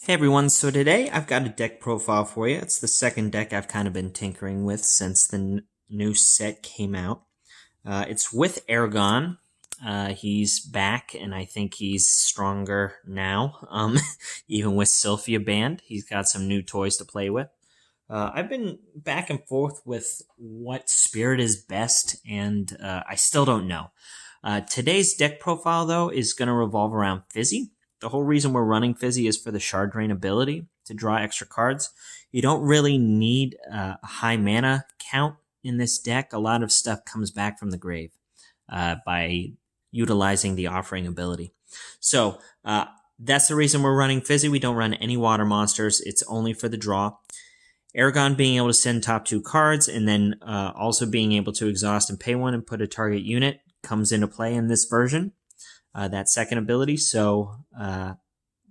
Hey everyone, so today I've got a deck profile for you. It's the second deck I've kind of been tinkering with since the new set came out. It's with Ergon. He's back, and I think he's stronger now. Even with Sylphia banned, he's got some new toys to play with. I've been back and forth with what spirit is best, and I still don't know. Today's deck profile, though, is going to revolve around Fizzy. The whole reason we're running Fizzy is for the Shard Drain ability to draw extra cards. You don't really need a high mana count in this deck. A lot of stuff comes back from the grave by utilizing the offering ability. So that's the reason we're running Fizzy. We don't run any water monsters. It's only for the draw. Ergon being able to send top 2 cards, and then also being able to exhaust and pay 1 and put a target unit comes into play in this version. That second ability, so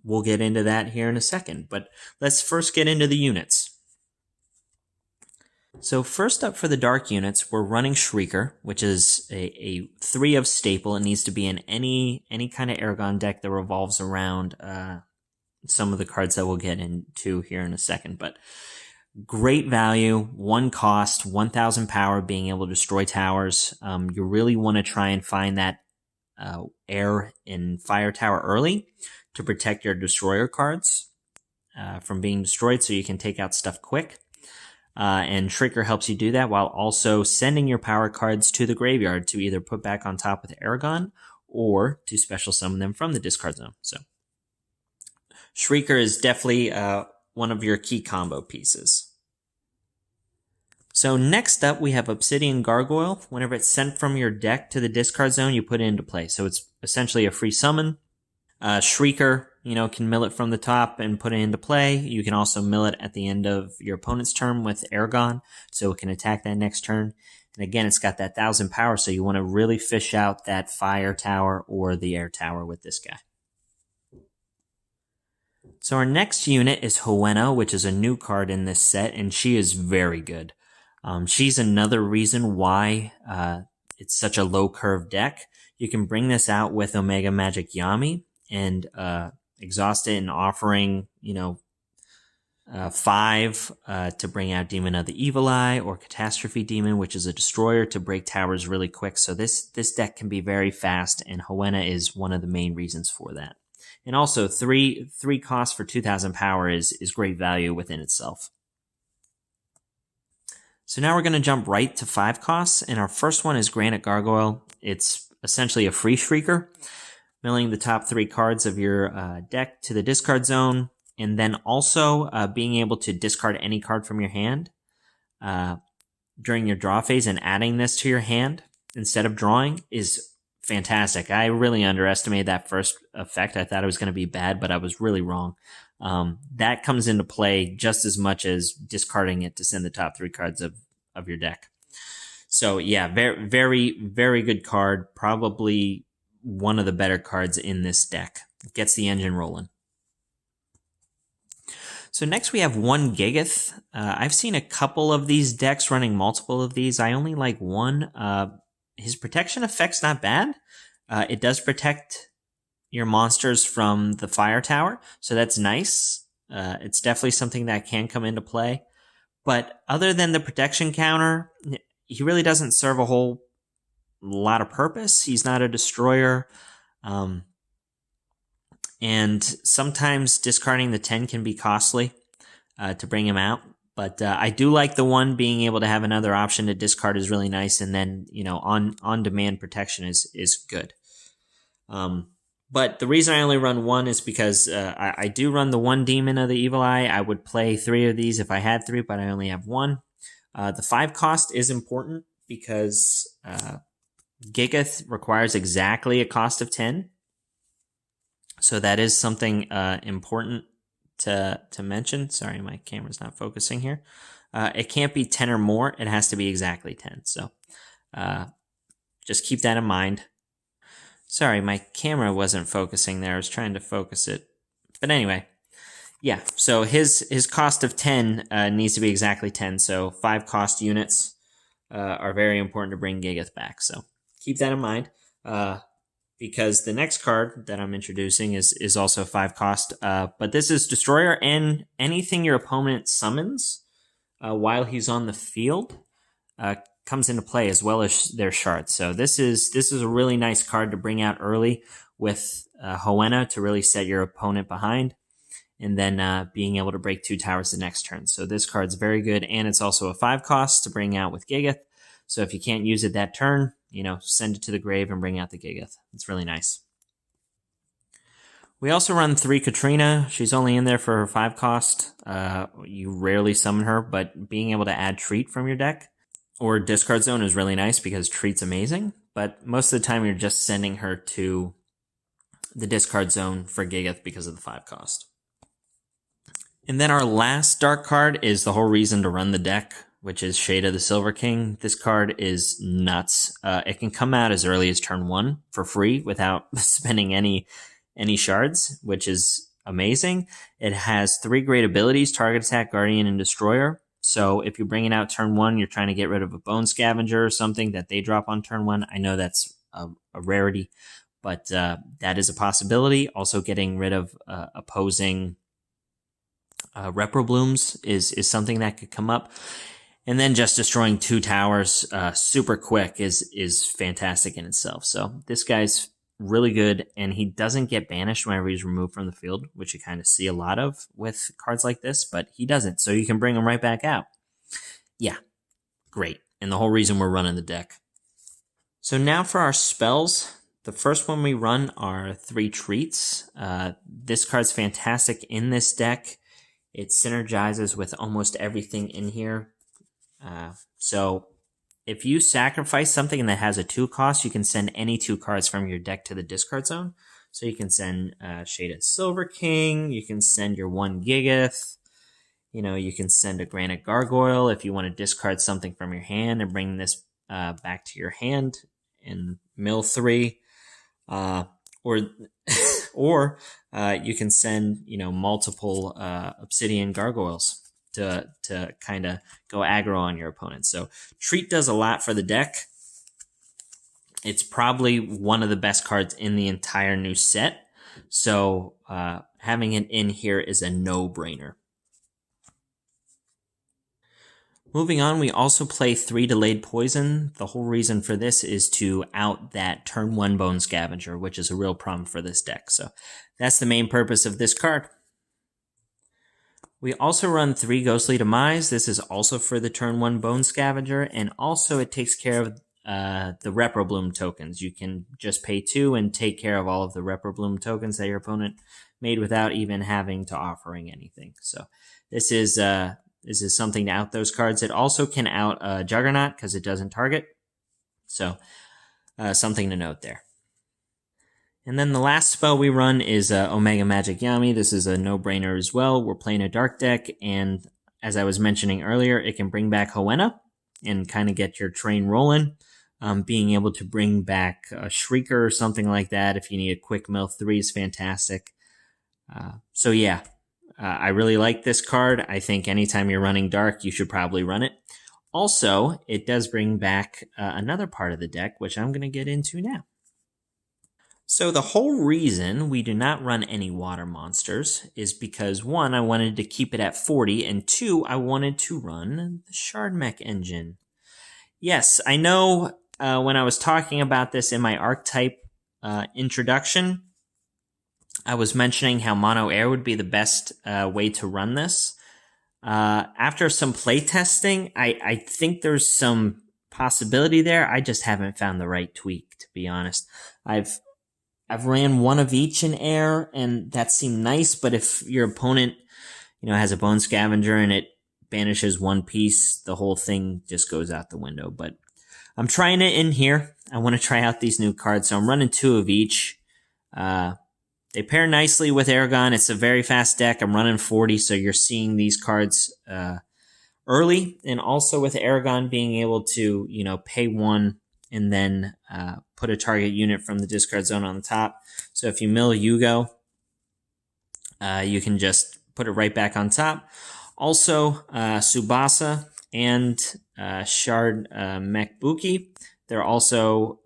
we'll get into that here in a second. But let's first get into the units. So first up for the dark units, we're running Shrieker, which is a 3 of staple. It needs to be in any kind of Ergon deck that revolves around some of the cards that we'll get into here in a second. But great value, 1 cost, 1,000 power, being able to destroy towers. You really want to try and find that air in Fire Tower early to protect your destroyer cards from being destroyed, so you can take out stuff quick. And Shrieker helps you do that while also sending your power cards to the graveyard to either put back on top with Ergon or to special summon them from the discard zone. So Shrieker is definitely one of your key combo pieces. So next up, we have Obsidian Gargoyle. Whenever it's sent from your deck to the discard zone, you put it into play. So it's essentially a free summon. Shrieker, can mill it from the top and put it into play. You can also mill it at the end of your opponent's turn with Ergon, so it can attack that next turn. And again, it's got that 1,000 power, so you want to really fish out that fire tower or the air tower with this guy. So our next unit is Hoenna, which is a new card in this set, and she is very good. She's another reason why it's such a low curve deck. You can bring this out with Omega Magic Yami and exhaust it in offering, 5 to bring out Demon of the Evil Eye, or Catastrophe Demon, which is a destroyer to break towers really quick. So this deck can be very fast, and Hoenna is one of the main reasons for that. And also 3 costs for 2,000 power is great value within itself. So now we're going to jump right to 5 costs, and our first one is Granite Gargoyle. It's essentially a free Shrieker, milling the top 3 cards of your deck to the discard zone, and then also being able to discard any card from your hand during your draw phase and adding this to your hand instead of drawing is fantastic. I really underestimated that first effect. I thought it was going to be bad, but I was really wrong. That comes into play just as much as discarding it to send the top 3 cards of your deck. So yeah, very, very, very good card. Probably one of the better cards in this deck. It gets the engine rolling. So next we have one Gigath. I've seen a couple of these decks running multiple of these. I only like one. His protection effect's not bad. It does protect your monsters from the fire tower, so that's nice. It's definitely something that can come into play. But other than the protection counter, he really doesn't serve a whole lot of purpose. He's not a destroyer. And sometimes discarding the 10 can be costly to bring him out. But I do like the one being able to have another option to discard is really nice. And then, on-demand protection is good. But the reason I only run 1 is because I do run the 1 Demon of the Evil Eye. I would play 3 of these if I had 3, but I only have 1. The 5 cost is important because Gigath requires exactly a cost of 10. So that is something important to mention. Sorry, my camera's not focusing here. It can't be 10 or more. It has to be exactly 10. So just keep that in mind. Sorry, my camera wasn't focusing there. I was trying to focus it. But anyway, yeah. So his cost of 10 needs to be exactly 10. So 5 cost units are very important to bring Gigath back. So keep that in mind. because the next card that I'm introducing is also 5 cost, but this is Destroyer, and anything your opponent summons while he's on the field comes into play, as well as their shards. So this is a really nice card to bring out early with Hoenna to really set your opponent behind, and then being able to break 2 towers the next turn. So this card's very good, and it's also a 5 cost to bring out with Gigath. So if you can't use it that turn, send it to the grave and bring out the Gigath. It's really nice. We also run 3 Katrina. She's only in there for her 5 cost. You rarely summon her, but being able to add Treat from your deck or Discard Zone is really nice because Treat's amazing. But most of the time you're just sending her to the Discard Zone for Gigath because of the 5 cost. And then our last dark card is the whole reason to run the deck, which is Shade of the Silver King. This card is nuts. It can come out as early as turn 1 for free without spending any shards, which is amazing. It has 3 great abilities: Target Attack, Guardian, and Destroyer. So if you're bringing out turn 1, you're trying to get rid of a Bone Scavenger or something that they drop on turn 1. I know that's a rarity, but that is a possibility. Also getting rid of opposing Reproblooms is something that could come up. And then just destroying 2 towers super quick is fantastic in itself. So this guy's really good, and he doesn't get banished whenever he's removed from the field, which you kind of see a lot of with cards like this, but he doesn't. So you can bring him right back out. Yeah, great. And the whole reason we're running the deck. So now for our spells. The first one we run are 3 Treats. This card's fantastic in this deck. It synergizes with almost everything in here. So if you sacrifice something that has a 2 cost, you can send any 2 cards from your deck to the discard zone. So you can send Shaded Silver King, you can send your 1 Gigath, you can send a Granite Gargoyle if you want to discard something from your hand and bring this back to your hand and mill 3. Or you can send, multiple Obsidian Gargoyles to kind of go aggro on your opponent. So Treat does a lot for the deck. It's probably one of the best cards in the entire new set. So having it in here is a no-brainer. Moving on, we also play 3 Delayed Poison. The whole reason for this is to out that turn 1 Bone Scavenger, which is a real problem for this deck. So that's the main purpose of this card. We also run 3 Ghostly Demise. This is also for the turn 1 Bone Scavenger, and also it takes care of the Reprobloom tokens. You can just pay 2 and take care of all of the Reprobloom tokens that your opponent made without even having to offering anything. So this is something to out those cards. It also can out Juggernaut because it doesn't target. So something to note there. And then the last spell we run is Omega Magic Yami. This is a no-brainer as well. We're playing a dark deck, and as I was mentioning earlier, it can bring back Hoenna and kind of get your train rolling. Being able to bring back a Shrieker or something like that if you need a quick mill 3 is fantastic. So yeah, I really like this card. I think anytime you're running dark, you should probably run it. Also, it does bring back another part of the deck, which I'm going to get into now. So the whole reason we do not run any water monsters is because 1, I wanted to keep it at 40, and 2, I wanted to run the Shard-Mech engine. Yes, I know when I was talking about this in my archetype introduction, I was mentioning how Mono Air would be the best way to run this. After some playtesting, I think there's some possibility there. I just haven't found the right tweak, to be honest. I've ran 1 of each in air, and that seemed nice, but if your opponent, has a Bone Scavenger and it banishes 1 piece, the whole thing just goes out the window. But I'm trying it in here. I want to try out these new cards, so I'm running 2 of each. They pair nicely with Ergon. It's a very fast deck. I'm running 40, so you're seeing these cards early, and also with Ergon being able to, pay 1 and then put a target unit from the discard zone on the top. So if you mill Yugo, you can just put it right back on top. Also, Tsubasa and Shard-Mecha Buki, they're also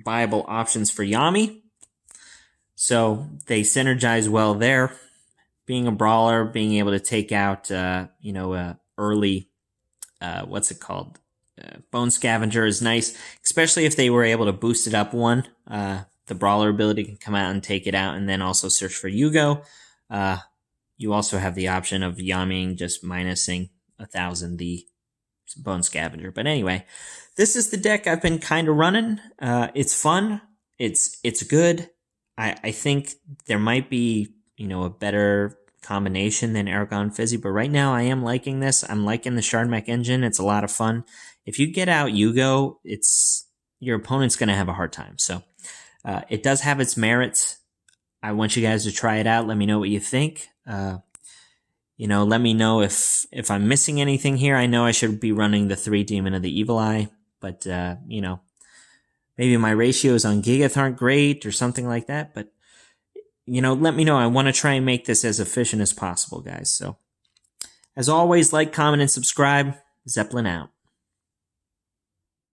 viable options for Yami. So they synergize well there. Being a brawler, being able to take out, early, Bone Scavenger is nice, especially if they were able to boost it up one. The brawler ability can come out and take it out, and then also search for Yugo. You also have the option of Yamiing just minusing 1,000 the Bone Scavenger. But anyway, this is the deck I've been kind of running. It's fun. It's good. I think there might be, a better combination than Ergon Fizzy, but right now I am liking this. I'm liking the Shard-Mecha engine. It's a lot of fun. If you get out Yugo, your opponent's going to have a hard time. So it does have its merits. I want you guys to try it out. Let me know what you think. Let me know if I'm missing anything here. I know I should be running the 3 Demon of the Evil Eye, but, maybe my ratios on Gigath aren't great or something like that, but, let me know. I want to try and make this as efficient as possible, guys. So, as always, like, comment, and subscribe. Zeppelin out.